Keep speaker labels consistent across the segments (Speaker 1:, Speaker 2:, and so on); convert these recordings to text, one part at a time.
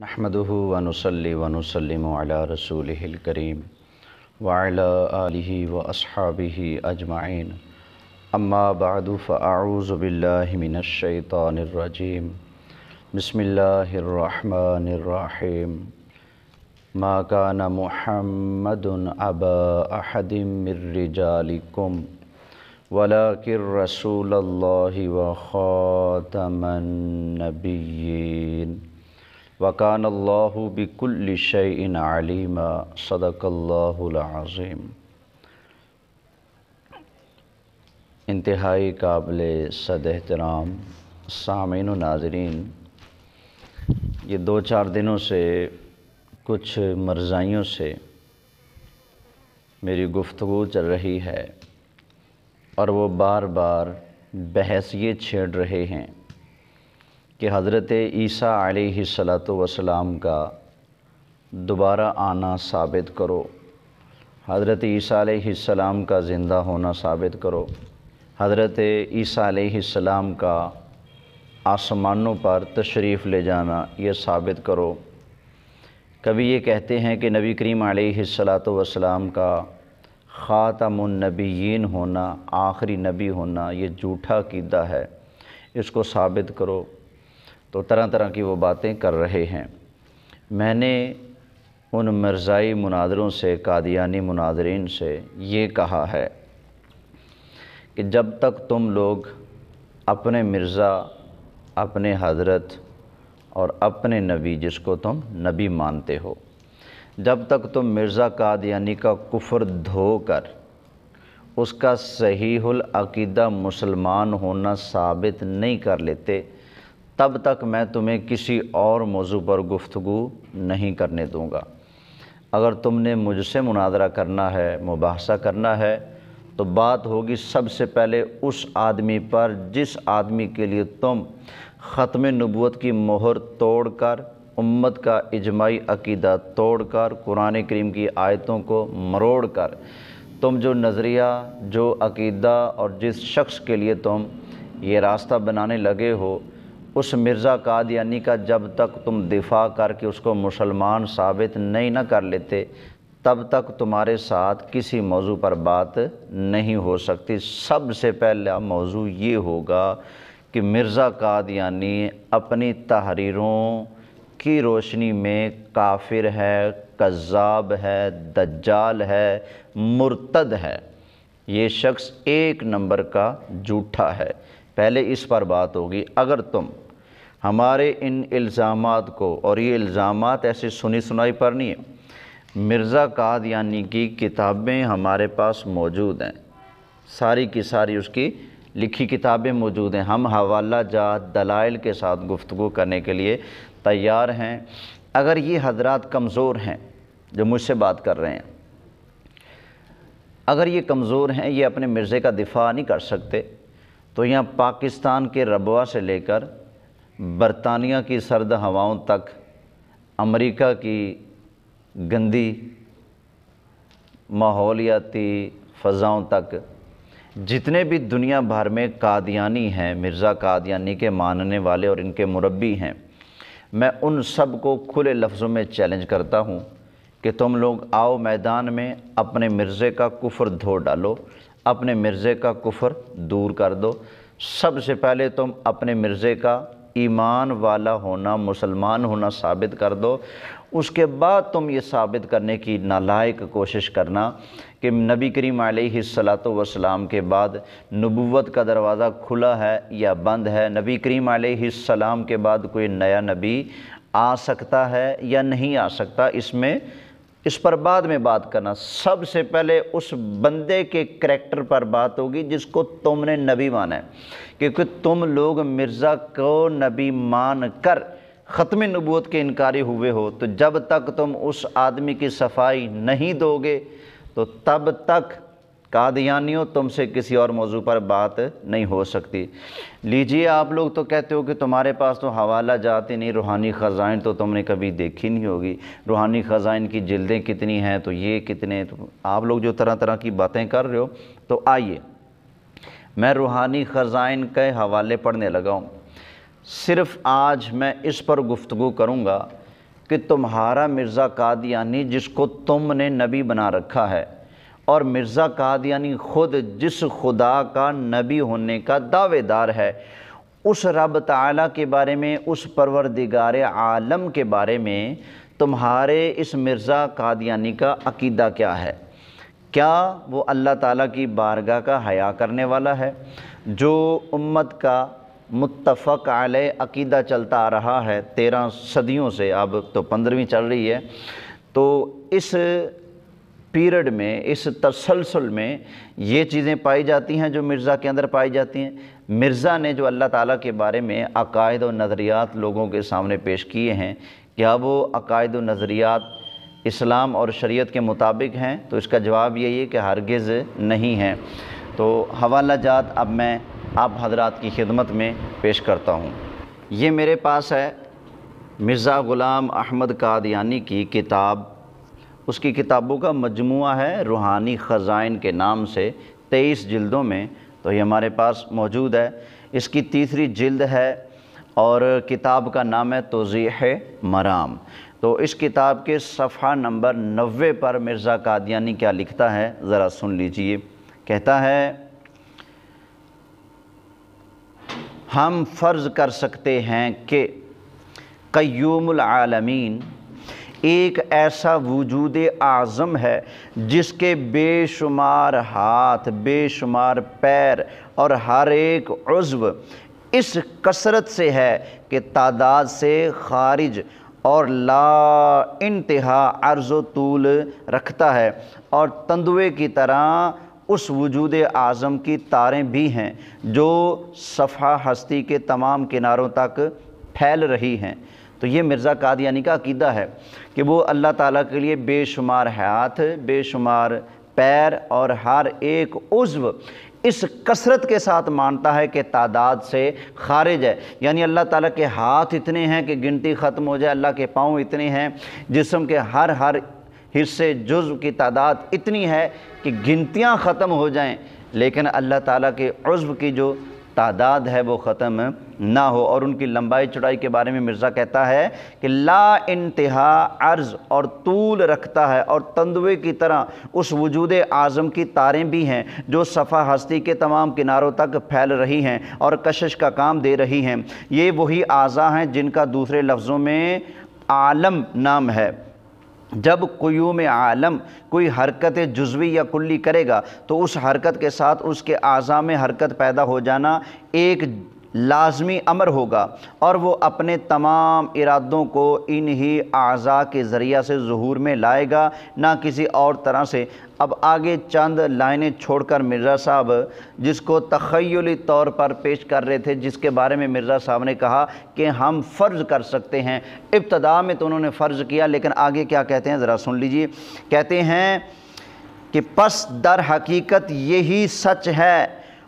Speaker 1: نحمده ونصلي ونسلم على رسوله الكريم وعلى آله وأصحابه أجمعين أما بعد فأعوذ بالله من الشيطان الرجيم بسم الله الرحمن الرحيم ما كان محمد أبا أحد من رجالكم ولكن رسول الله وخاتم النبيين وَكَانَ اللَّهُ بِكُلِّ شَيْءٍ عَلِيمًا صدق اللہ العظیم۔ انتہائی قابل صد احترام سامعین و ناظرین، یہ دو چار دنوں سے کچھ مرزائیوں سے میری گفتگو چل رہی ہے اور وہ بار بار بحث یہ چھیڑ رہے ہیں کہ حضرت عیسیٰ علیہ السلام کا دوبارہ آنا ثابت کرو، حضرت عیسیٰ علیہ السلام کا زندہ ہونا ثابت کرو، حضرت عیسیٰ علیہ السلام کا آسمانوں پر تشریف لے جانا یہ ثابت کرو۔ کبھی یہ کہتے ہیں کہ نبی کریم علیہ السلام کا خاتم النبیین ہونا، آخری نبی ہونا، یہ جھوٹا عقیدہ ہے، اس کو ثابت کرو۔ تو طرح طرح کی وہ باتیں کر رہے ہیں۔ میں نے ان مرزائی مناظروں سے، قادیانی مناظرین سے یہ کہا ہے کہ جب تک تم لوگ اپنے مرزا، اپنے حضرت اور اپنے نبی، جس کو تم نبی مانتے ہو، جب تک تم مرزا قادیانی کا کفر دھو کر اس کا صحیح العقیدہ مسلمان ہونا ثابت نہیں کر لیتے، تب تک میں تمہیں کسی اور موضوع پر گفتگو نہیں کرنے دوں گا۔ اگر تم نے مجھ سے مناظرہ کرنا ہے، مباحثہ کرنا ہے، تو بات ہوگی سب سے پہلے اس آدمی پر جس آدمی کے لیے تم ختم نبوت کی مہر توڑ کر، امت کا اجماعی عقیدہ توڑ کر، قرآن کریم کی آیتوں کو مروڑ کر، تم جو نظریہ، جو عقیدہ اور جس شخص کے لیے تم یہ راستہ بنانے لگے ہو، اس مرزا قادیانی کا جب تک تم دفاع کر کے اس کو مسلمان ثابت نہیں کر لیتے، تب تک تمہارے ساتھ کسی موضوع پر بات نہیں ہو سکتی۔ سب سے پہلا موضوع یہ ہوگا کہ مرزا قادیانی اپنی تحریروں کی روشنی میں کافر ہے، کذاب ہے، دجال ہے، مرتد ہے، یہ شخص ایک نمبر کا جھوٹا ہے۔ پہلے اس پر بات ہوگی۔ اگر تم ہمارے ان الزامات کو، اور یہ الزامات ایسے سنی سنائی پر نہیں ہے، مرزا قادیانی کی کتابیں ہمارے پاس موجود ہیں، ساری کی ساری اس کی لکھی کتابیں موجود ہیں، ہم حوالہ جات دلائل کے ساتھ گفتگو کرنے کے لیے تیار ہیں۔ اگر یہ حضرات کمزور ہیں جو مجھ سے بات کر رہے ہیں، اگر یہ کمزور ہیں، یہ اپنے مرزے کا دفاع نہیں کر سکتے، تو یہاں پاکستان کے ربوہ سے لے کر برطانیہ کی سرد ہواؤں تک، امریکہ کی گندی ماحولیاتی فضاؤں تک، جتنے بھی دنیا بھر میں قادیانی ہیں، مرزا قادیانی کے ماننے والے اور ان کے مربی ہیں، میں ان سب کو کھلے لفظوں میں چیلنج کرتا ہوں کہ تم لوگ آؤ میدان میں، اپنے مرزے کا کفر دھو ڈالو، اپنے مرزے کا کفر دور کر دو۔ سب سے پہلے تم اپنے مرزے کا ایمان والا ہونا، مسلمان ہونا ثابت کر دو، اس کے بعد تم یہ ثابت کرنے کی نالائق کوشش کرنا کہ نبی کریم علیہ السلام کے بعد نبوت کا دروازہ کھلا ہے یا بند ہے، نبی کریم علیہ السلام کے بعد کوئی نیا نبی آ سکتا ہے یا نہیں آ سکتا، اس پر بعد میں بات کرنا۔ سب سے پہلے اس بندے کے کریکٹر پر بات ہوگی جس کو تم نے نبی مانا ہے، کیونکہ تم لوگ مرزا کو نبی مان کر ختم نبوت کے انکاری ہوئے ہو، تو جب تک تم اس آدمی کی صفائی نہیں دو گے تو تب تک قادیانیوں تم سے کسی اور موضوع پر بات نہیں ہو سکتی۔ لیجئے، آپ لوگ تو کہتے ہو کہ تمہارے پاس تو حوالہ جات ہی نہیں، روحانی خزائن تو تم نے کبھی دیکھی نہیں ہوگی، روحانی خزائن کی جلدیں کتنی ہیں، تو یہ کتنے، تو آپ لوگ جو طرح طرح کی باتیں کر رہے ہو، تو آئیے میں روحانی خزائن کے حوالے پڑھنے لگا ہوں۔ صرف آج میں اس پر گفتگو کروں گا کہ تمہارا مرزا قادیانی جس کو تم نے نبی بنا رکھا ہے، اور مرزا قادیانی خود جس خدا کا نبی ہونے کا دعوے دار ہے، اس رب تعالیٰ کے بارے میں، اس پروردگار عالم کے بارے میں تمہارے اس مرزا قادیانی کا عقیدہ کیا ہے؟ کیا وہ اللہ تعالیٰ کی بارگاہ کا حیا کرنے والا ہے، جو امت کا متفق علیہ عقیدہ چلتا آ رہا ہے 13 صدیوں سے، اب تو 15ویں چل رہی ہے، تو اس پیریڈ میں، اس تسلسل میں یہ چیزیں پائی جاتی ہیں جو مرزا کے اندر پائی جاتی ہیں۔ مرزا نے جو اللہ تعالیٰ کے بارے میں عقائد و نظریات لوگوں کے سامنے پیش کیے ہیں، کیا وہ عقائد و نظریات اسلام اور شریعت کے مطابق ہیں؟ تو اس کا جواب یہی ہے کہ ہرگز نہیں ہیں۔ تو حوالہ جات اب میں آپ حضرات کی خدمت میں پیش کرتا ہوں۔ یہ میرے پاس ہے مرزا غلام احمد قادیانی کی کتاب، اس کی کتابوں کا مجموعہ ہے، روحانی خزائن کے نام سے 23 جلدوں میں، تو یہ ہمارے پاس موجود ہے۔ اس کی تیسری جلد ہے اور کتاب کا نام ہے توضیح مرام۔ تو اس کتاب کے صفحہ نمبر 90 پر مرزا قادیانی کیا لکھتا ہے، ذرا سن لیجئے۔ کہتا ہے، ہم فرض کر سکتے ہیں کہ قیوم العالمین ایک ایسا وجود اعظم ہے جس کے بے شمار ہاتھ، بے شمار پیر اور ہر ایک عضو اس کثرت سے ہے کہ تعداد سے خارج اور لا انتہا عرض و طول رکھتا ہے، اور تندوے کی طرح اس وجود اعظم کی تاریں بھی ہیں جو صفحہ ہستی کے تمام کناروں تک پھیل رہی ہیں۔ تو یہ مرزا قادیانی کا عقیدہ ہے کہ وہ اللہ تعالیٰ کے لیے بے شمار ہاتھ، بے شمار پیر اور ہر ایک عضو اس کثرت کے ساتھ مانتا ہے کہ تعداد سے خارج ہے، یعنی اللہ تعالیٰ کے ہاتھ اتنے ہیں کہ گنتی ختم ہو جائے، اللہ کے پاؤں اتنے ہیں، جسم کے ہر حصے جزو کی تعداد اتنی ہے کہ گنتیاں ختم ہو جائیں، لیکن اللہ تعالیٰ کے عضو کی جو تعداد ہے وہ ختم نہ ہو۔ اور ان کی لمبائی چوڑائی کے بارے میں مرزا کہتا ہے کہ لا انتہا عرض اور طول رکھتا ہے، اور تندوے کی طرح اس وجود اعظم کی تاریں بھی ہیں جو صفحہ ہستی کے تمام کناروں تک پھیل رہی ہیں اور کشش کا کام دے رہی ہیں۔ یہ وہی اعضاء ہیں جن کا دوسرے لفظوں میں عالم نام ہے۔ جب قیوم عالم کوئی حرکت جزوی یا کلی کرے گا تو اس حرکت کے ساتھ اس کے اعضاء میں حرکت پیدا ہو جانا ایک لازمی امر ہوگا، اور وہ اپنے تمام ارادوں کو انہی اعضاء کے ذریعہ سے ظہور میں لائے گا، نہ کسی اور طرح سے۔ اب آگے چند لائنیں چھوڑ کر مرزا صاحب جس کو تخیلی طور پر پیش کر رہے تھے، جس کے بارے میں مرزا صاحب نے کہا کہ ہم فرض کر سکتے ہیں، ابتدا میں تو انہوں نے فرض کیا، لیکن آگے کیا کہتے ہیں ذرا سن لیجئے۔ کہتے ہیں کہ پس در حقیقت یہی سچ ہے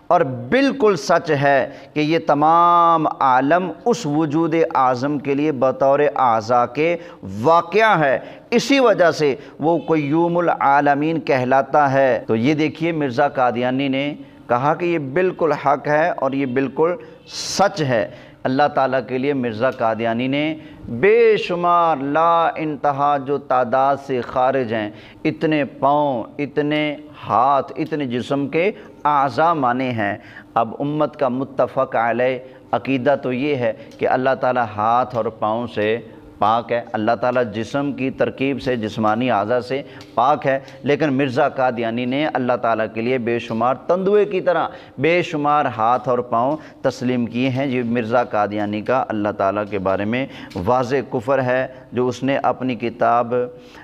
Speaker 1: اور بالکل سچ ہے کہ یہ تمام عالم اس وجود اعظم کے لیے بطور اعضاء کے واقعہ ہے، اسی وجہ سے وہ قیوم العالمین کہلاتا ہے۔ تو یہ دیکھیے مرزا قادیانی نے کہا کہ یہ بالکل حق ہے اور یہ بالکل سچ ہے۔ اللہ تعالیٰ کے لیے مرزا قادیانی نے بے شمار لا انتہا جو تعداد سے خارج ہیں، اتنے پاؤں، اتنے ہاتھ، اتنے جسم کے اعضاء مانے ہیں۔ اب امت کا متفق علیہ عقیدہ تو یہ ہے کہ اللہ تعالیٰ ہاتھ اور پاؤں سے پاک ہے، اللہ تعالیٰ جسم کی ترکیب سے، جسمانی اعضاء سے پاک ہے، لیکن مرزا قادیانی نے اللہ تعالیٰ کے لیے بے شمار تندوے کی طرح بے شمار ہاتھ اور پاؤں تسلیم کیے ہیں۔ یہ مرزا قادیانی کا اللہ تعالیٰ کے بارے میں واضح کفر ہے جو اس نے اپنی کتاب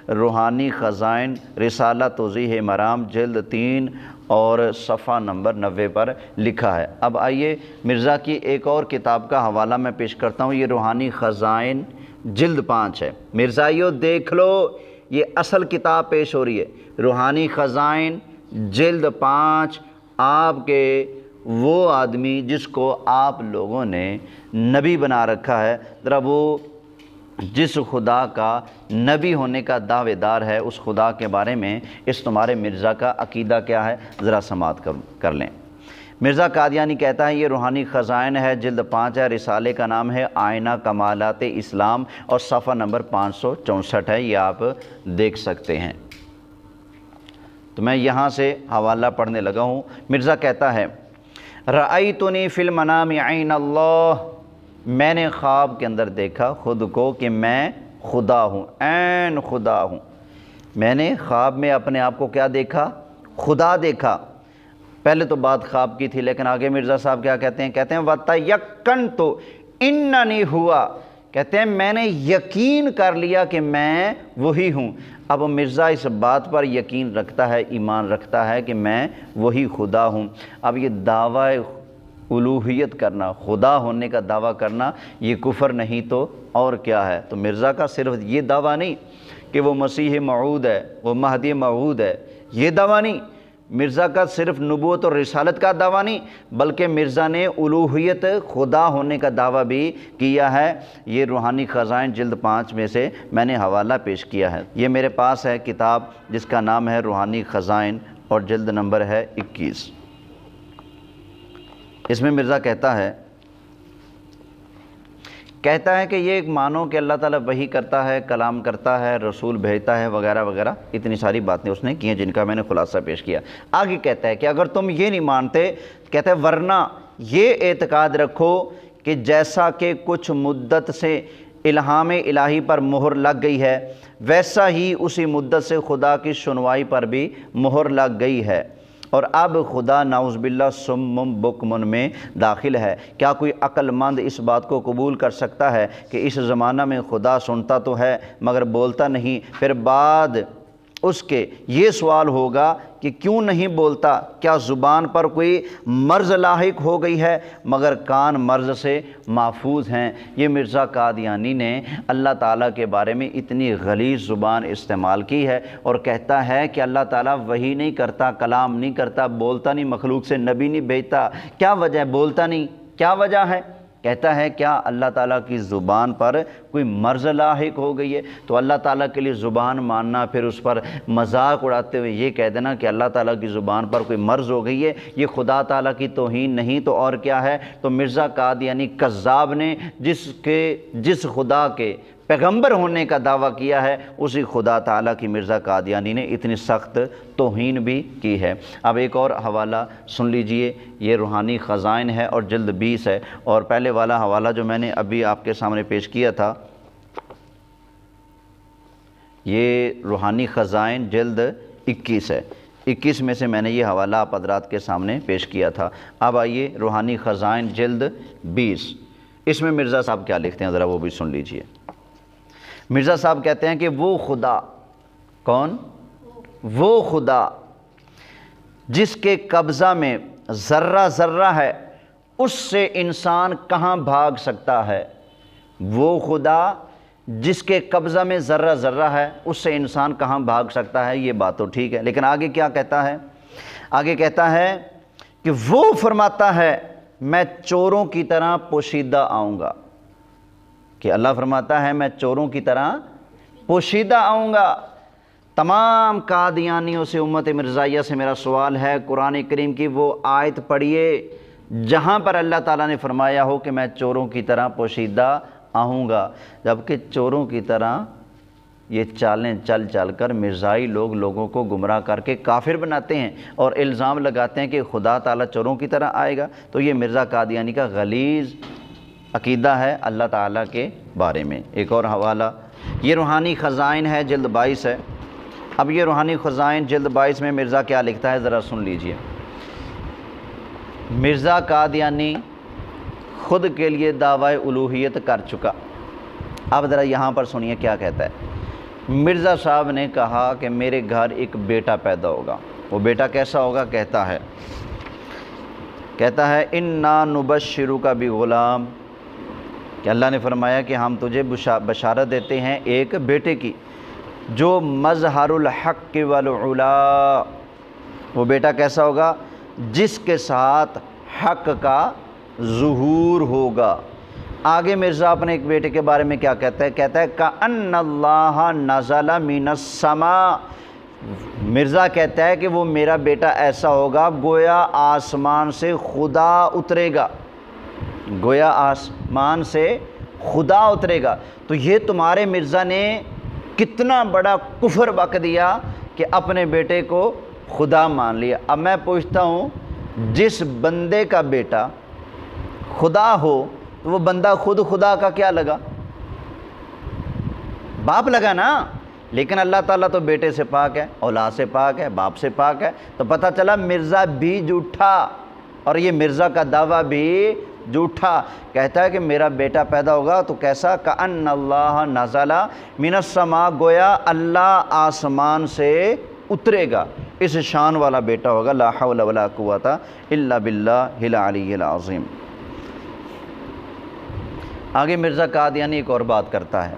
Speaker 1: روحانی خزائن رسالہ توضیح مرام جلد 3 اور صفحہ نمبر 90 پر لکھا ہے۔ اب آئیے مرزا کی ایک اور کتاب کا حوالہ میں پیش کرتا ہوں، یہ روحانی خزائن جلد 5 ہے۔ مرزائیو دیکھ لو، یہ اصل کتاب پیش ہو رہی ہے، روحانی خزائن جلد 5۔ آپ کے وہ آدمی جس کو آپ لوگوں نے نبی بنا رکھا ہے، ذرا وہ جس خدا کا نبی ہونے کا دعوے دار ہے، اس خدا کے بارے میں اس تمہارے مرزا کا عقیدہ کیا ہے، ذرا سماعت کر لیں۔ مرزا قادیانی کہتا ہے یہ روحانی خزائن ہے، جلد 5 ہے، رسالے کا نام ہے آئینہ کمالات اسلام اور صفحہ نمبر 564 ہے، یہ آپ دیکھ سکتے ہیں۔ تو میں یہاں سے حوالہ پڑھنے لگا ہوں۔ مرزا کہتا ہے رأیتنی فی المنام عین اللہ، میں نے خواب کے اندر دیکھا خود کو کہ میں خدا ہوں، عین خدا ہوں۔ میں نے خواب میں اپنے آپ کو کیا دیکھا؟ خدا دیکھا۔ پہلے تو بات خواب کی تھی، لیکن آگے مرزا صاحب کیا کہتے ہیں؟ کہتے ہیں وَتَيَقَّنْتُ إِنَّنِي ہوا، کہتے ہیں میں نے یقین کر لیا کہ میں وہی ہوں۔ اب مرزا اس بات پر یقین رکھتا ہے، ایمان رکھتا ہے کہ میں وہی خدا ہوں۔ اب یہ دعویٰ الوہیت کرنا، خدا ہونے کا دعویٰ کرنا، یہ کفر نہیں تو اور کیا ہے؟ تو مرزا کا صرف یہ دعویٰ نہیں کہ وہ مسیح موعود ہے، وہ مہدی موعود ہے، یہ دعویٰ نہیں۔ مرزا کا صرف نبوت اور رسالت کا دعویٰ نہیں، بلکہ مرزا نے الوہیت، خدا ہونے کا دعویٰ بھی کیا ہے۔ یہ روحانی خزائن جلد 5 میں سے میں نے حوالہ پیش کیا ہے۔ یہ میرے پاس ہے کتاب جس کا نام ہے روحانی خزائن اور جلد نمبر ہے 21۔ اس میں مرزا کہتا ہے کہ یہ ایک مانو کہ اللہ تعالیٰ وحی کرتا ہے، کلام کرتا ہے، رسول بھیجتا ہے، وغیرہ وغیرہ، اتنی ساری باتیں اس نے کی ہیں جن کا میں نے خلاصہ پیش کیا۔ آگے کہتا ہے کہ اگر تم یہ نہیں مانتے، کہتا ہے ورنہ یہ اعتقاد رکھو کہ جیسا کہ کچھ مدت سے الہام الہی پر مہر لگ گئی ہے، ویسا ہی اسی مدت سے خدا کی سنوائی پر بھی مہر لگ گئی ہے، اور اب خدا نعوذ باللہ سم بکم میں داخل ہے۔ کیا کوئی عقل مند اس بات کو قبول کر سکتا ہے کہ اس زمانہ میں خدا سنتا تو ہے مگر بولتا نہیں؟ پھر بعد اس کے یہ سوال ہوگا کہ کیوں نہیں بولتا؟ کیا زبان پر کوئی مرض لاحق ہو گئی ہے؟ مگر کان مرض سے محفوظ ہیں۔ یہ مرزا قادیانی نے اللہ تعالیٰ کے بارے میں اتنی غلیظ زبان استعمال کی ہے اور کہتا ہے کہ اللہ تعالیٰ وحی نہیں کرتا، کلام نہیں کرتا، بولتا نہیں، مخلوق سے نبی نہیں بھیجتا۔ کیا وجہ ہے بولتا نہیں؟ کیا وجہ ہے؟ کہتا ہے کیا اللہ تعالیٰ کی زبان پر کوئی مرض لاحق ہو گئی ہے؟ تو اللہ تعالیٰ کے لیے زبان ماننا، پھر اس پر مذاق اڑاتے ہوئے یہ کہہ دینا کہ اللہ تعالیٰ کی زبان پر کوئی مرض ہو گئی ہے، یہ خدا تعالیٰ کی توہین نہیں تو اور کیا ہے؟ تو مرزا قادیانی کذاب نے جس خدا کے پیغمبر ہونے کا دعویٰ کیا ہے، اسی خدا تعالیٰ کی مرزا قادیانی نے اتنی سخت توہین بھی کی ہے۔ اب ایک اور حوالہ سن لیجئے، یہ روحانی خزائن ہے اور جلد 20 ہے، اور پہلے والا حوالہ جو میں نے ابھی آپ کے سامنے پیش کیا تھا، یہ روحانی خزائن جلد 21 ہے۔ 21 میں سے میں نے یہ حوالہ آپ حضرات کے سامنے پیش کیا تھا۔ اب آئیے روحانی خزائن جلد 20، اس میں مرزا صاحب کیا لکھتے ہیں ذرا وہ بھی سن لیجئے۔ مرزا صاحب کہتے ہیں کہ وہ خدا، کون؟ وہ خدا جس کے قبضہ میں ذرہ ذرہ ہے، اس سے انسان کہاں بھاگ سکتا ہے؟ وہ خدا جس کے قبضہ میں ذرہ ذرہ ہے، اس سے انسان کہاں بھاگ سکتا ہے؟ یہ بات تو ٹھیک ہے، لیکن آگے کیا کہتا ہے؟ آگے کہتا ہے کہ وہ فرماتا ہے میں چوروں کی طرح پوشیدہ آؤں گا، کہ اللہ فرماتا ہے میں چوروں کی طرح پوشیدہ آؤں گا۔ تمام قادیانیوں سے، امت مرزائیہ سے میرا سوال ہے، قرآن کریم کی وہ آیت پڑھیے جہاں پر اللہ تعالیٰ نے فرمایا ہو کہ میں چوروں کی طرح پوشیدہ آؤں گا، جبکہ چوروں کی طرح یہ چالیں چل چل کر مرزائی لوگ لوگوں کو گمراہ کر کے کافر بناتے ہیں اور الزام لگاتے ہیں کہ خدا تعالیٰ چوروں کی طرح آئے گا۔ تو یہ مرزا قادیانی کا غلیظ عقیدہ ہے اللہ تعالیٰ کے بارے میں۔ ایک اور حوالہ، یہ روحانی خزائن ہے جلد 22 ہے۔ اب یہ روحانی خزائن جلد 22 میں مرزا کیا لکھتا ہے ذرا سن لیجئے۔ مرزا قادیانی خود کے لیے دعویٰ الوہیت کر چکا۔ اب ذرا یہاں پر سنیے کیا کہتا ہے۔ مرزا صاحب نے کہا کہ میرے گھر ایک بیٹا پیدا ہوگا۔ وہ بیٹا کیسا ہوگا؟ کہتا ہے اِنَّا نُبَشِّرُكَ بِغُلَامٍ، کہ اللہ نے فرمایا کہ ہم تجھے بشارت دیتے ہیں ایک بیٹے کی، جو مظہر الحق والعلا، وہ بیٹا کیسا ہوگا؟ جس کے ساتھ حق کا ظہور ہوگا۔ آگے مرزا اپنے ایک بیٹے کے بارے میں کیا کہتا ہے؟ کہتا ہے کَأَنَّ اللَّهَ نَزَلَ مِنَ السَّمَاءِ، مرزا کہتا ہے کہ وہ میرا بیٹا ایسا ہوگا گویا آسمان سے خدا اترے گا، گویا آسمان سے خدا اترے گا۔ تو یہ تمہارے مرزا نے کتنا بڑا کفر بک دیا کہ اپنے بیٹے کو خدا مان لیا۔ اب میں پوچھتا ہوں، جس بندے کا بیٹا خدا ہو تو وہ بندہ خود خدا کا کیا لگا؟ باپ لگا نا۔ لیکن اللہ تعالیٰ تو بیٹے سے پاک ہے، اولاد سے پاک ہے، باپ سے پاک ہے۔ تو پتہ چلا مرزا بھی جھوٹا، اور یہ مرزا کا دعویٰ بھی جھوٹا۔ کہتا ہے کہ میرا بیٹا پیدا ہوگا تو کیسا؟ کأن اللہ نزل من السماء، گویا اللہ آسمان سے اترے گا، اس شان والا بیٹا ہوگا۔ لا حول ولا قوت الا باللہ العلی العظیم۔ آگے مرزا قادیانی ایک اور بات کرتا ہے،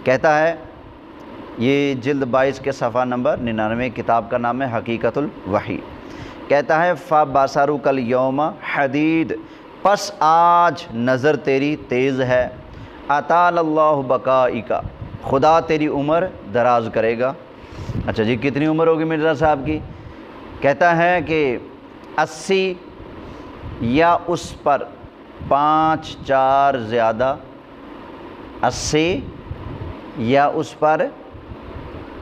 Speaker 1: کہتا ہے، یہ جلد 22 کے صفحہ نمبر 99، کتاب کا نام ہے حقیقت الوحی۔ کہتا ہے فَبَصَرُكَ الْيَوْمَ حدید، پس آج نظر تیری تیز ہے۔ اطال اللہ بقائک، خدا تیری عمر دراز کرے گا۔ اچھا جی، کتنی عمر ہوگی مرزا صاحب کی؟ کہتا ہے کہ 80 یا اس پر 5 4 زیادہ، 80 یا اس پر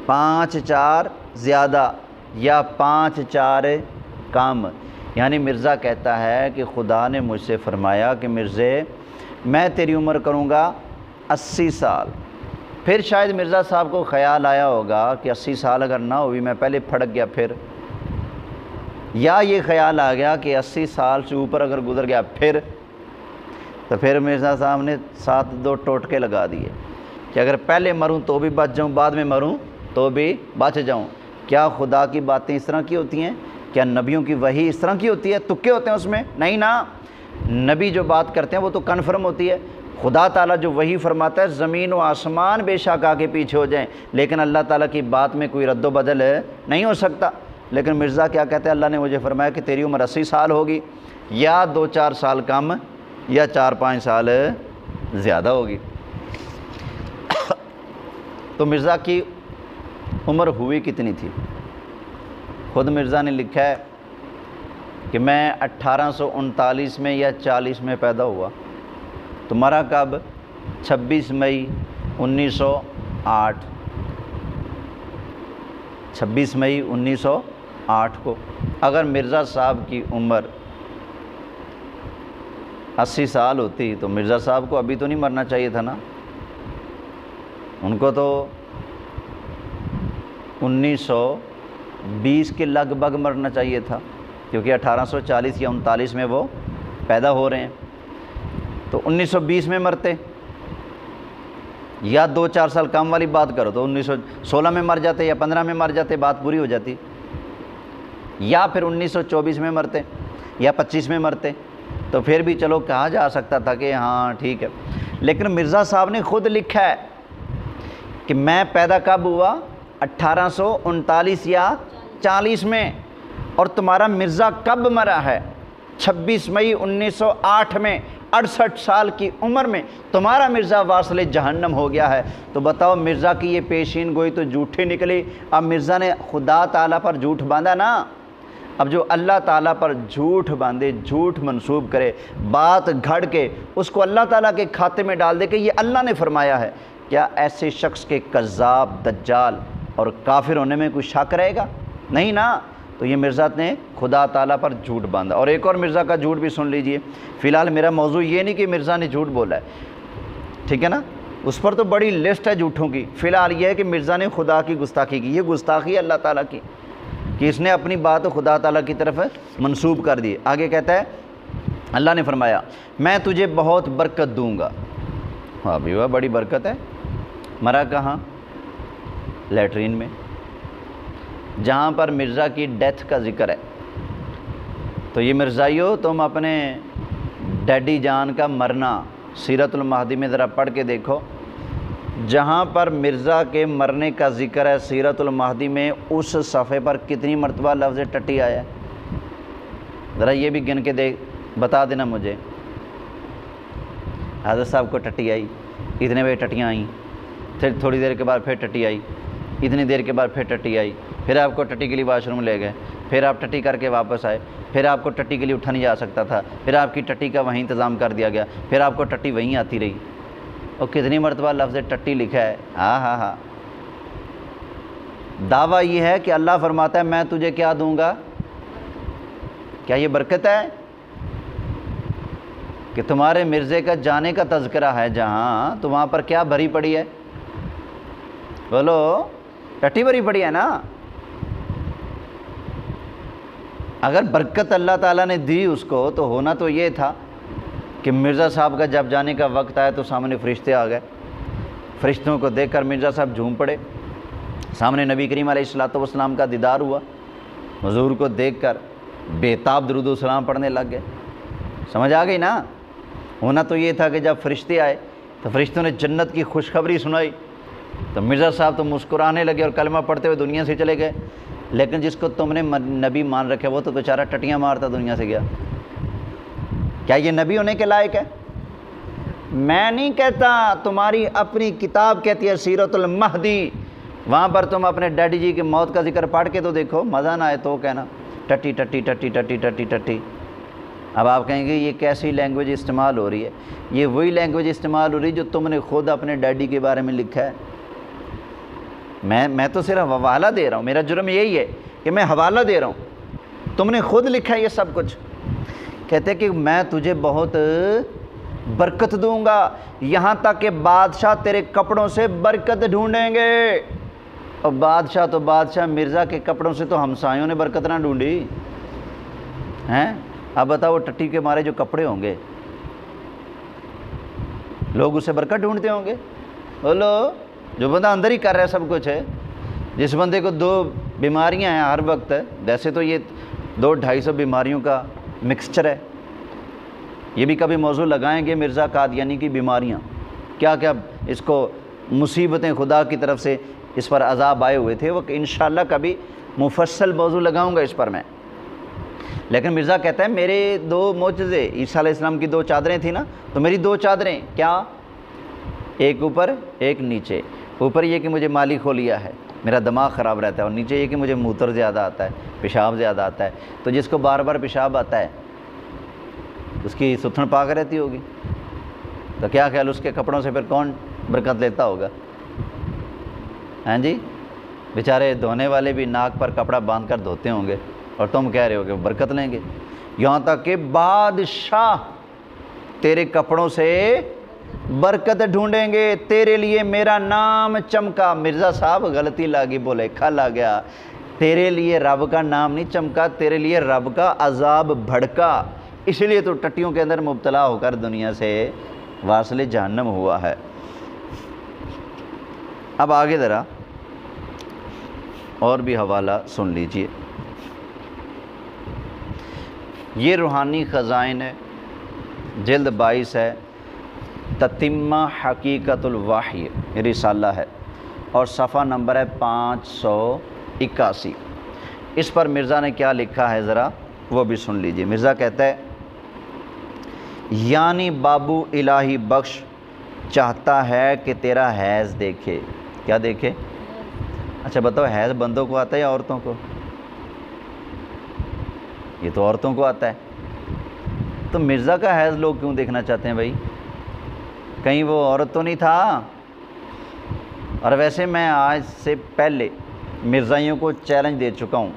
Speaker 1: 5 4 زیادہ یا 5 4 کم۔ یعنی مرزا کہتا ہے کہ خدا نے مجھ سے فرمایا کہ مرزے میں تیری عمر کروں گا 80 سال۔ پھر شاید مرزا صاحب کو خیال آیا ہوگا کہ 80 سال اگر نہ ہوئی میں پہلے پھڑک گیا پھر، یا یہ خیال آ گیا کہ 80 سال سے اوپر اگر گزر گیا پھر، تو پھر مرزا صاحب نے 7 2 ٹوٹکے لگا دیے کہ اگر پہلے مروں تو بھی بچ جاؤں، بعد میں مروں تو بھی بچ جاؤں۔ کیا خدا کی باتیں اس طرح کی ہوتی ہیں؟ کیا نبیوں کی وحی اس طرح کی ہوتی ہے؟ تکے ہوتے ہیں اس میں؟ نہیں نا، نبی جو بات کرتے ہیں وہ تو کنفرم ہوتی ہے۔ خدا تعالیٰ جو وحی فرماتا ہے، زمین و آسمان بے شک آگے پیچھے ہو جائیں لیکن اللہ تعالیٰ کی بات میں کوئی رد و بدل نہیں ہو سکتا۔ لیکن مرزا کیا کہتے ہیں؟ اللہ نے مجھے فرمایا کہ تیری عمر 80 سال ہوگی، یا 2 4 سال کم یا 4 5 سال زیادہ ہوگی۔ تو مرزا کی عمر ہوئی کتنی تھی؟ خود مرزا نے لکھا ہے کہ میں 1839 میں یا 40 میں پیدا ہوا، تمہارا کب؟ 26 مئی 1908، 26 مئی 1908 کو۔ اگر مرزا صاحب کی عمر 80 سال ہوتی تو مرزا صاحب کو ابھی تو نہیں مرنا چاہیے تھا نا، ان کو تو 1920 کے لگ بھگ مرنا چاہیے تھا، کیونکہ 1840 یا 39 میں وہ پیدا ہو رہے ہیں، تو 1920 میں مرتے، یا 2 4 سال کم والی بات کرو تو 1916 میں مر جاتے یا 15 میں مر جاتے، بات پوری ہو جاتی، یا پھر 1924 میں مرتے یا 25 میں مرتے، تو پھر بھی چلو کہا جا سکتا تھا کہ ہاں ٹھیک ہے۔ لیکن مرزا صاحب نے خود لکھا ہے کہ میں پیدا کب ہوا؟ 1839 یا 40 میں، اور تمہارا مرزا کب مرا ہے؟ 26 مئی 1908 میں، 68 سال کی عمر میں تمہارا مرزا واصل جہنم ہو گیا ہے۔ تو بتاؤ مرزا کی یہ پیشین گوئی تو جھوٹی نکلی۔ اب مرزا نے خدا تعالیٰ پر جھوٹ باندھا نا، اب جو اللہ تعالیٰ پر جھوٹ باندھے، جھوٹ منسوب کرے، بات گھڑ کے اس کو اللہ تعالیٰ کے کھاتے میں ڈال دے کہ یہ اللہ نے فرمایا ہے، کیا ایسے شخص کے کذاب، دجال اور کافر ہونے میں کوئی شک رہے گا؟ نہیں نا۔ تو یہ مرزا نے خدا تعالیٰ پر جھوٹ باندھا۔ اور ایک اور مرزا کا جھوٹ بھی سن لیجئے۔ فی الحال میرا موضوع یہ نہیں کہ مرزا نے جھوٹ بولا ہے، ٹھیک ہے نا، اس پر تو بڑی لسٹ ہے جھوٹوں کی۔ فی الحال یہ ہے کہ مرزا نے خدا کی گستاخی کی، یہ گستاخی ہے اللہ تعالیٰ کی کہ اس نے اپنی بات خدا تعالیٰ کی طرف منسوب کر دی۔ آگے کہتا ہے اللہ نے فرمایا میں تجھے بہت برکت دوں گا۔ واہ بھی واہ، بڑی برکت ہے۔ مرا کہاں؟ لیٹرین میں، جہاں پر مرزا کی ڈیتھ کا ذکر ہے۔ تو یہ مرزائیو تم اپنے ڈیڈی جان کا مرنا سیرت المہدی میں ذرا پڑھ کے دیکھو، جہاں پر مرزا کے مرنے کا ذکر ہے سیرت المہدی میں، اس صفحے پر کتنی مرتبہ لفظ ٹٹی آیا ہے؟ ذرا یہ بھی گن کے بتا دینا مجھے۔ حضرت صاحب کو ٹٹی آئی، اتنے بجے ٹٹیاں آئیں، پھر تھوڑی دیر کے بعد پھر ٹٹی آئی، اتنی دیر کے بعد پھر ٹٹی آئی، پھر آپ کو ٹٹی کے لیے واش روم لے گئے، پھر آپ ٹٹی کر کے واپس آئے، پھر آپ کو ٹٹی کے لیے اٹھا نہیں جا سکتا تھا، پھر آپ کی ٹٹی کا وہیں انتظام کر دیا گیا، پھر آپ کو ٹٹی وہیں آتی رہی۔ اور کتنی مرتبہ لفظ ٹٹی لکھا ہے، ہاں ہاں ہاں۔ دعویٰ یہ ہے کہ اللہ فرماتا ہے میں تجھے کیا دوں گا؟ کیا یہ برکت ہے کہ تمہارے مرزے کا جانے کا تذکرہ ہے جہاں، تو وہاں پر کیا بھری پڑی ہے؟ بولو، ٹٹی بھری پڑی ہے نا۔ اگر برکت اللہ تعالیٰ نے دی اس کو تو ہونا تو یہ تھا کہ مرزا صاحب کا جب جانے کا وقت آیا تو سامنے فرشتے آ گئے، فرشتوں کو دیکھ کر مرزا صاحب جھوم پڑے، سامنے نبی کریم علیہ الصلوۃ والسلام کا دیدار ہوا، حضور کو دیکھ کر بے تاب درود و سلام پڑھنے لگ گئے۔ سمجھ آ گئی نا؟ ہونا تو یہ تھا کہ جب فرشتے آئے تو فرشتوں نے جنت کی خوشخبری سنائی تو مرزا صاحب تو مسکرانے لگے اور کلمہ پڑھتے ہوئے دنیا سے چلے گئے، لیکن جس کو تم نے نبی مان رکھے وہ تو بیچارہ ٹٹیاں مارتا دنیا سے گیا۔ کیا یہ نبی ہونے کے لائق ہے؟ میں نہیں کہتا، تمہاری اپنی کتاب کہتی ہے سیرت المہدی، وہاں پر تم اپنے ڈیڈی جی کی موت کا ذکر پڑھ کے تو دیکھو، مزہ نہ آئے تو کہنا ٹٹی ٹٹی ٹٹی ٹٹی ٹٹی ٹٹی۔ اب آپ کہیں گے یہ کیسی لینگویج استعمال ہو رہی ہے؟ یہ وہی لینگویج استعمال ہو رہی ہے جو تم نے خود اپنے ڈیڈی کے بارے میں لکھا ہے۔ میں تو صرف حوالہ دے رہا ہوں، میرا جرم یہی ہے کہ میں حوالہ دے رہا ہوں، تم نے خود لکھا ہے یہ سب کچھ۔ کہتے کہ میں تجھے بہت برکت دوں گا، یہاں تک کہ بادشاہ تیرے کپڑوں سے برکت ڈھونڈیں گے۔ اور بادشاہ تو بادشاہ، مرزا کے کپڑوں سے تو ہمسایوں نے برکت نہ ڈھونڈی ہیں۔ اب بتاؤ ٹٹی کے مارے جو کپڑے ہوں گے لوگ اسے برکت ڈھونڈتے ہوں گے؟ بولو، جو بندہ اندر ہی کر رہا ہے سب کچھ ہے، جس بندے کو 2 بیماریاں ہیں ہر وقت، ویسے تو یہ 200-250 بیماریوں کا مکسچر ہے، یہ بھی کبھی موضوع لگائیں گے مرزا قادیانی کی بیماریاں، کیا کیا اس کو مصیبتیں خدا کی طرف سے اس پر عذاب آئے ہوئے تھے، وہ انشاءاللہ کبھی مفصل موضوع لگاؤں گا اس پر میں۔ لیکن مرزا کہتا ہے میرے 2 معجزے، عیسیٰ علیہ السلام کی 2 چادریں تھیں نا، تو میری 2 چادریں کیا؟ ایک اوپر ایک نیچے۔ اوپر یہ کہ مجھے مالی کھولیا ہے، میرا دماغ خراب رہتا ہے، اور نیچے یہ کہ مجھے موتر زیادہ آتا ہے، پیشاب زیادہ آتا ہے۔ تو جس کو بار بار پیشاب آتا ہے اس کی ستھن پاک رہتی ہوگی، تو کیا خیال اس کے کپڑوں سے پھر کون برکت لیتا ہوگا؟ ہاں جی، بیچارے دھونے والے بھی ناک پر کپڑا باندھ کر دھوتے ہوں گے، اور تم کہہ رہے ہو کہ برکت لیں گے۔ یہاں تک کہ بادشاہ تیرے کپڑوں سے برکت ڈھونڈیں گے، تیرے لیے میرا نام چمکا۔ مرزا صاحب غلطی لاگی، بولے کھل آ گیا، تیرے لیے رب کا نام نہیں چمکا، تیرے لیے رب کا عذاب بھڑکا، اس لیے تو ٹٹیوں کے اندر مبتلا ہو کر دنیا سے واصل جہنم ہوا ہے۔ اب آگے ذرا اور بھی حوالہ سن لیجئے، یہ روحانی خزائن ہے، جلد 22 ہے، تتمہ حقیقت الوحی رسالہ ہے، اور صفحہ نمبر ہے 581۔ اس پر مرزا نے کیا لکھا ہے ذرا وہ بھی سن لیجئے۔ مرزا کہتا ہے یعنی بابو الہی بخش چاہتا ہے کہ تیرا حیض دیکھے۔ کیا دیکھے؟ اچھا بتاؤ، حیض بندوں کو آتا ہے یا عورتوں کو؟ یہ تو عورتوں کو آتا ہے، تو مرزا کا حیض لوگ کیوں دیکھنا چاہتے ہیں بھائی؟ کہیں وہ عورت تو نہیں تھا؟ اور ویسے میں آج سے پہلے مرزائیوں کو چیلنج دے چکا ہوں،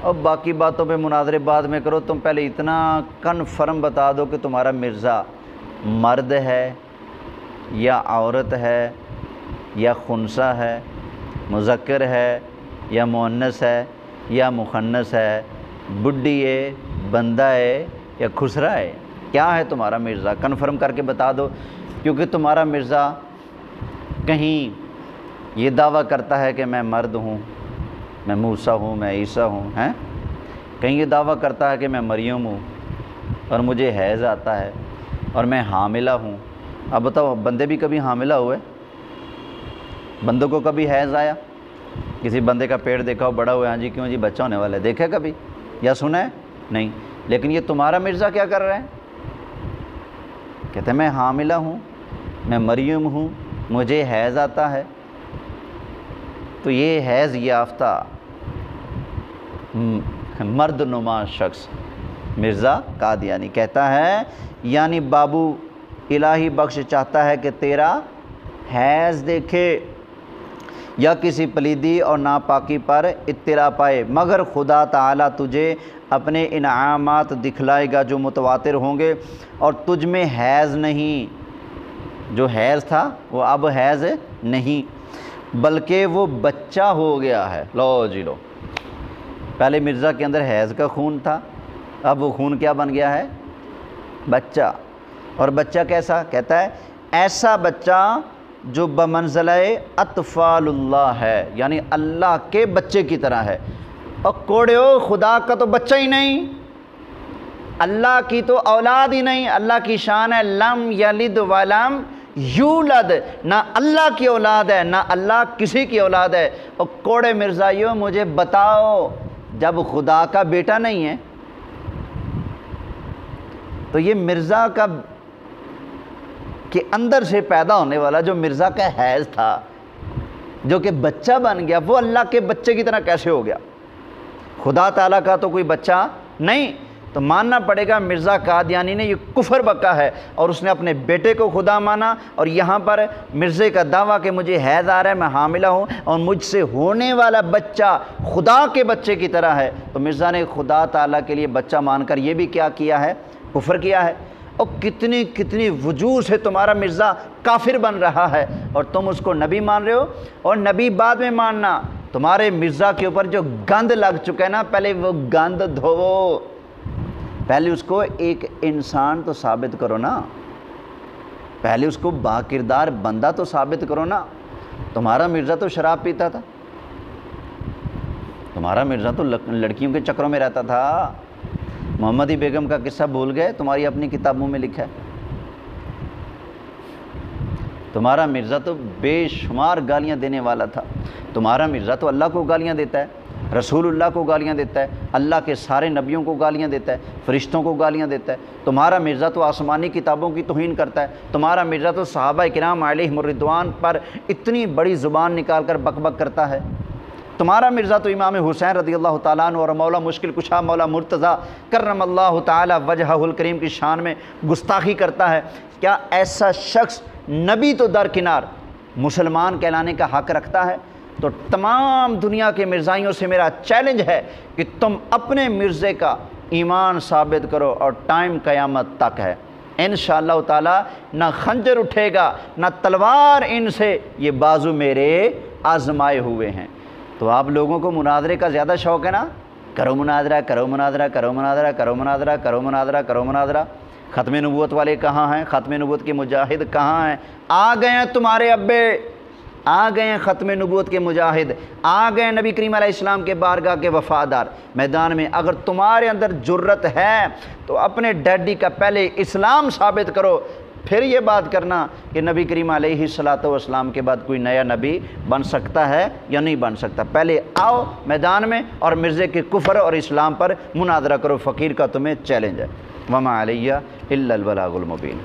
Speaker 1: اور باقی باتوں پہ مناظرے بعد میں کرو، تم پہلے اتنا کنفرم بتا دو کہ تمہارا مرزا مرد ہے یا عورت ہے یا خنثی ہے، مذکر ہے یا مؤنث ہے یا مخنث ہے، بڈھی ہے، بندہ ہے یا خسرا ہے، کیا ہے تمہارا مرزا؟ کنفرم کر کے بتا دو، کیونکہ تمہارا مرزا کہیں یہ دعویٰ کرتا ہے کہ میں مرد ہوں، میں موسیٰ ہوں، میں عیسیٰ ہوں، ہیں؟ کہیں یہ دعویٰ کرتا ہے کہ میں مریم ہوں اور مجھے حیض آتا ہے اور میں حاملہ ہوں۔ اب بتاؤ، بندے بھی کبھی حاملہ ہوئے؟ بندوں کو کبھی حیض آیا؟ کسی بندے کا پیٹ دیکھا ہو بڑا ہوا، ہاں جی کیوں جی بچہ ہونے والا ہے، دیکھا کبھی یا سنا ہے؟ نہیں۔ لیکن یہ تمہارا مرزا کیا کر رہا ہے؟ کہتے ہیں میں حاملہ ہوں، میں مریم ہوں، مجھے حیض آتا ہے۔ تو یہ حیض یافتہ مرد نما شخص مرزا قادیانی کہتا ہے یعنی بابو الہی بخش چاہتا ہے کہ تیرا حیض دیکھے یا کسی پلیدی اور ناپاکی پر اطلاع پائے، مگر خدا تعالیٰ تجھے اپنے انعامات دکھلائے گا جو متواتر ہوں گے، اور تجھ میں حیض نہیں، جو حیض تھا وہ اب حیض نہیں بلکہ وہ بچہ ہو گیا ہے۔ لو جی لو، پہلے مرزا کے اندر حیض کا خون تھا، اب وہ خون کیا بن گیا ہے؟ بچہ۔ اور بچہ کیسا؟ کہتا ہے ایسا بچہ جو بمنزلہ اطفال اللہ ہے، یعنی اللہ کے بچے کی طرح ہے۔ اور کوڑیو، خدا کا تو بچہ ہی نہیں، اللہ کی تو اولاد ہی نہیں۔ اللہ کی شان ہے لم یلد ولم یولد، نہ اللہ کی اولاد ہے نہ اللہ کسی کی اولاد ہے۔ اور کوڑے مرزائیوں مجھے بتاؤ، جب خدا کا بیٹا نہیں ہے تو یہ مرزا کا کہ اندر سے پیدا ہونے والا جو مرزا کا حیض تھا، جو کہ بچہ بن گیا، وہ اللہ کے بچے کی طرح کیسے ہو گیا؟ خدا تعالیٰ کا تو کوئی بچہ نہیں۔ تو ماننا پڑے گا مرزا قادیانی نے یہ کفر بکا ہے، اور اس نے اپنے بیٹے کو خدا مانا۔ اور یہاں پر مرزے کا دعویٰ کہ مجھے حیض آ رہا ہے، میں حاملہ ہوں، اور مجھ سے ہونے والا بچہ خدا کے بچے کی طرح ہے، تو مرزا نے خدا تعالیٰ کے لیے بچہ مان کر یہ بھی کیا کیا ہے؟ کفر کیا ہے۔ اور کتنی کتنی وجوہ سے تمہارا مرزا کافر بن رہا ہے، اور تم اس کو نبی مان رہے ہو، اور نبی بعد میں ماننا۔ تمہارے مرزا کے اوپر جو گند لگ چکا ہے نا، پہلے وہ گند دھوو، پہلے اس کو ایک انسان تو ثابت کرو نا، پہلے اس کو با کردار بندہ تو ثابت کرو نا۔ تمہارا مرزا تو شراب پیتا تھا، تمہارا مرزا تو لڑکیوں کے چکروں میں رہتا تھا۔ محمدی بیگم کا قصہ بھول گئے؟ تمہاری اپنی کتابوں میں لکھا ہے۔ تمہارا مرزا تو بے شمار گالیاں دینے والا تھا۔ تمہارا مرزا تو اللہ کو گالیاں دیتا ہے، رسول اللہ کو گالیاں دیتا ہے، اللہ کے سارے نبیوں کو گالیاں دیتا ہے، فرشتوں کو گالیاں دیتا ہے۔ تمہارا مرزا تو آسمانی کتابوں کی توہین کرتا ہے۔ تمہارا مرزا تو صحابہ کرام علیہم الرضوان پر اتنی بڑی زبان نکال کر بک بک کرتا ہے۔ تمہارا مرزا تو امام حسین رضی اللہ تعالیٰ عنہ اور مولا مشکل کشا مولا مرتضیٰ کرم اللہ تعالیٰ وجہہ الکریم کی شان میں گستاخی کرتا ہے۔ کیا ایسا شخص نبی تو درکنار مسلمان کہلانے کا حق رکھتا ہے؟ تو تمام دنیا کے مرزائیوں سے میرا چیلنج ہے کہ تم اپنے مرزے کا ایمان ثابت کرو، اور ٹائم قیامت تک ہے۔ انشاءاللہ تعالیٰ نہ خنجر اٹھے گا نہ تلوار ان سے، یہ بازو میرے آزمائے ہوئے ہیں۔ تو آپ لوگوں کو مناظرے کا زیادہ شوق ہے نا، کرو مناظرہ کرو مناظرہ کرو مناظرہ کرو مناظرہ کرو مناظرہ کرو مناظرہ۔ ختم نبوت والے کہاں ہیں؟ ختم نبوت کے مجاہد کہاں ہیں؟ آ گئے ہیں تمہارے ابے، آ گئے ہیں ختم نبوت کے مجاہد، آ گئے ہیں نبی کریم علیہ السلام کے بارگاہ کے وفادار میدان میں۔ اگر تمہارے اندر جرت ہے تو اپنے ڈیڈی کا پہلے اسلام ثابت کرو، پھر یہ بات کرنا کہ نبی کریم علیہ السلام کے بعد کوئی نیا نبی بن سکتا ہے یا نہیں بن سکتا۔ پہلے آؤ میدان میں اور مرزے کے کفر اور اسلام پر مناظرہ کرو۔ فقیر کا تمہیں چیلنج ہے۔ وما علیہ الا البلاغ المبین۔